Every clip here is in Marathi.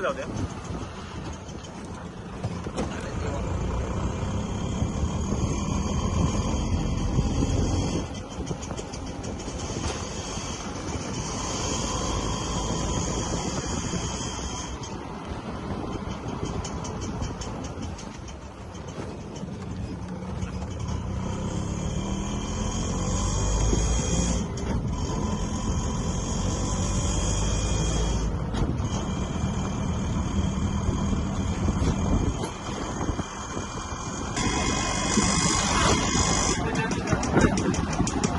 जाऊ द्या.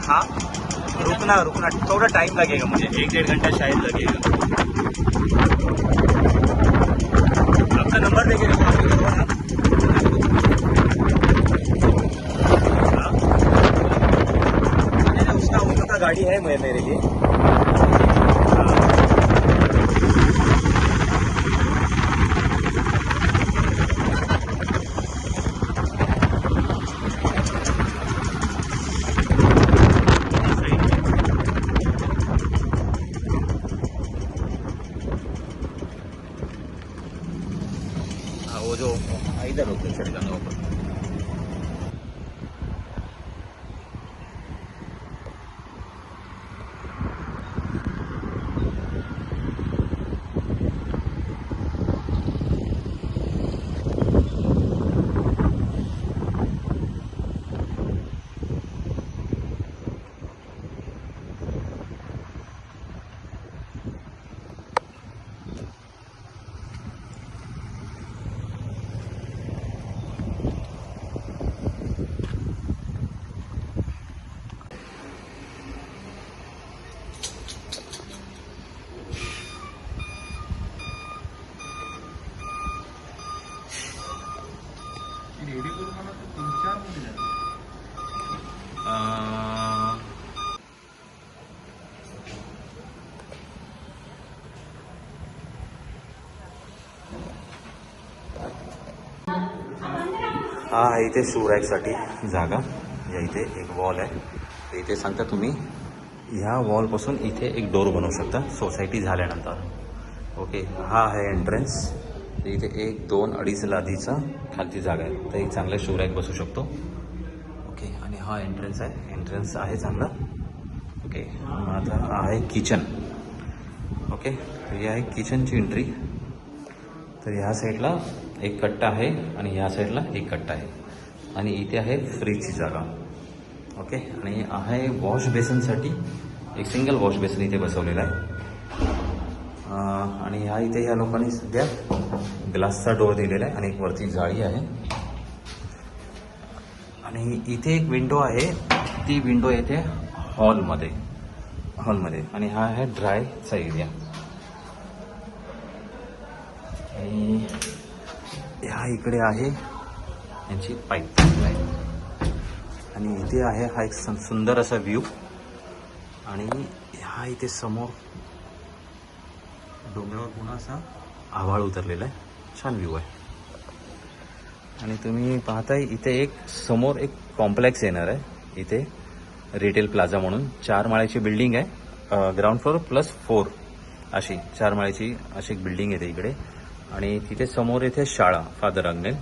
हाँ रुकना थोड़ा टाइम लगेगा मुझे, 1-1.5 घंटा शायद लगेगा. आपका नंबर देके रखो आप. उसका गाड़ी है मेरे लिए. वो जो इधर होते चढ़ जाना ऊपर. रेडी करून मला 3-4 मध्ये झाले. हा आहे इथे शू रॅकसाठी जागा. या इथे एक वॉल आहे. तर इथे सांगता तुम्ही ह्या वॉलपासून इथे एक डोर बनवू शकता सोसायटी झाल्यानंतर. ओके, हा आहे एंट्रन्स. तर इथे 1-2-2.5 लादीचा खालची जागा आहे. तर एक चांगला शू रॅक बसू शकतो. ओके, आणि हा एंट्रन्स आहे. एंट्रन्स आहे चांगला. ओके, आता आहे किचन. ओके, तर ही आहे किचनची एंट्री. तर ह्या साईडला एक कट्टा आहे आणि ह्या साईडला एक कट्टा आहे. आणि इथे आहे फ्रीजची जागा. ओके, आणि आहे वॉश बेसिनसाठी एक सिंगल वॉश बेसिन इथे बसवलेला आहे. आणि ह्या इथे ह्या लोकांनी सध्या ग्लासचा डोर दिलेला आहे आणि एक वरती जाळी आहे. आणि इथे एक विंडो आहे. ती विंडो येते हॉलमध्ये. आणि हा आहे ड्रायचा एरिया. आणि ह्या इकडे आहे यांची पाईप. आणि इथे आहे हा एक सुंदर असा व्ह्यू. आणि ह्या इथे समोर डोंगरावर पुन्हा असा आभाळ उतरलेला आहे. छान व्ह्यू आहे. आणि तुम्ही पाहताय इथे एक समोर एक कॉम्प्लेक्स येणार आहे. इथे रिटेल प्लाझा म्हणून 4 माळ्याची बिल्डिंग आहे. ग्राउंड फ्लोअर +4 अशी 4 माळ्याची अशी एक बिल्डिंग येते इकडे. आणि तिथे समोर इथे शाळा फादर अंगनेल.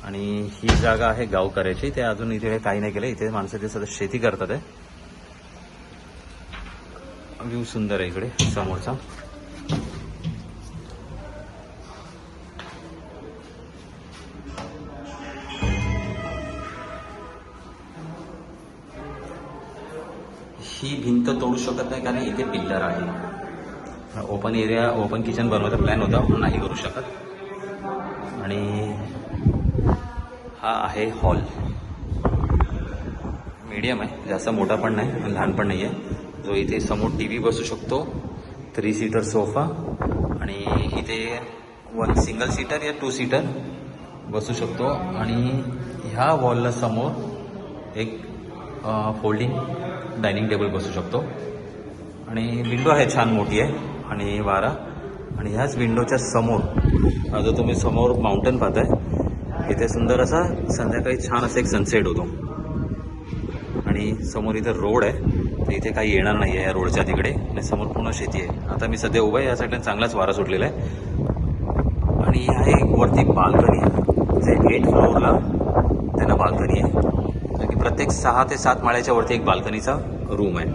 आणि ही जागा आहे गावकऱ्याची. ते अजून इथे काही नाही केलं. इथे माणसं ते सध्या शेती करतात आहे. व्ह्यू सुंदर आहे इकडे समोरचा. ही भिंत तोडू शकत नाही कारण इथे पिल्लर आहे. ओपन एरिया ओपन किचन बनवायचा प्लॅन होता पण नाही करू शकत. आणि हा आहे हॉल. मीडियम आहे, जास्त मोठा पण नाही आणि लहान पण नाही आहे. जो इथे समोर TV बसू शकतो. 3 सीटर सोफा. आणि इथे 1 सिंगल सीटर या 2 सीटर बसू शकतो. आणि ह्या वॉलला समोर एक फोल्डिंग डायनिंग टेबल बसू शकतो. आणि विंडो आहे छान मोठी आहे आणि वारा. आणि ह्याच विंडोच्या समोर जो तुम्ही समोर माउंटन पाहताय इथे सुंदर असा संध्याकाळी छान असा एक सनसेट होतो. आणि समोर इथे रोड आहे. तर इथे काही येणार नाही आहे या रोडच्या तिकडे. आणि समोर पूर्ण शेती आहे. आता मी सध्या उभा आहे या साईडला चांगलाच वारा सुटलेला आहे. आणि ह्या एक वरती बाल्कनी आहे, जे 8 फ्लोअरला त्यांना बाल्कनी आहे. कारण की प्रत्येक 6 ते 7 माळ्याच्या वरती एक बाल्कनीचा रूम आहे.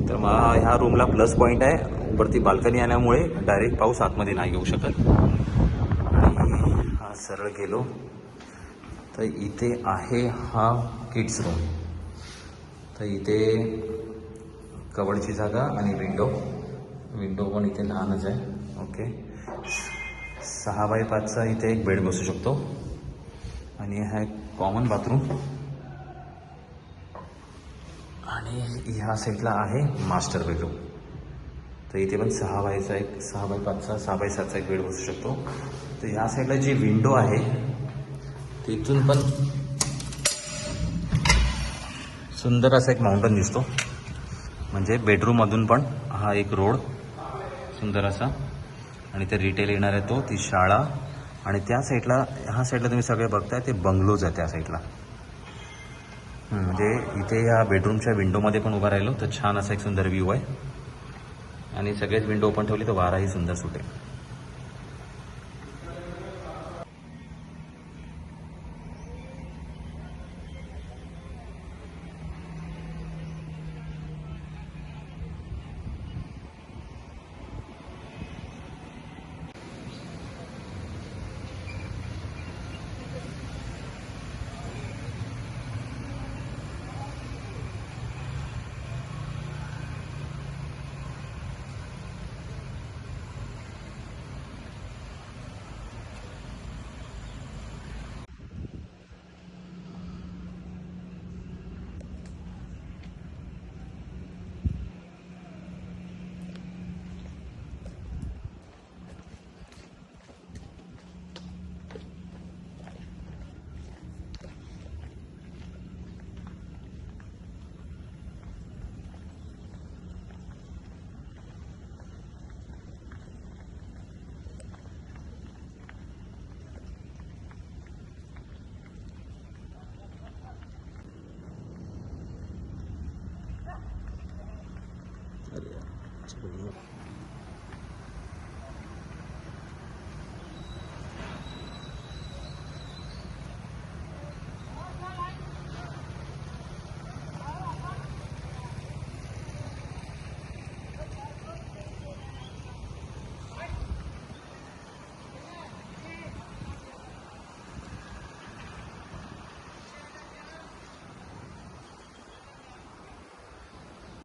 तर मग ह्या रूमला प्लस पॉईंट आहे, वरती बाल्कनी आल्यामुळे डायरेक्ट पाऊस आतमध्ये नाही येऊ शकत. आणि हा सरळ गेलो तर इथे आहे हा किड्स रूम. तर इथे कबडची जागा आणि विंडो पण इथे लहानच आहे. ओके, 6x5चा इथे एक बेड बसू शकतो. आणि हा एक कॉमन बाथरूम. आणि ह्या साईडला आहे मास्टर बेडरूम. तर इथे पण 6x5चा 6x7चा एक बेड बसू शकतो. तर ह्या साईडला जी विंडो आहे तिथून पण सुंदर असा एक माउंटन दिसतो. म्हणजे बेडरूममधून पण हा एक रोड सुंदर असा. आणि ते रिटेल येणार आहे तो, ती शाळा. आणि त्या साईडला, ह्या साईडला तुम्ही सगळे बघताय ते बंगलोज आहे त्या साईडला. म्हणजे इथे ह्या बेडरूमच्या विंडोमध्ये पण उभा राहिलो तर छान असा एक सुंदर व्ह्यू आहे. आणि सगळेच विंडो ओपन ठेवली तर वाराही सुंदर सुटेल.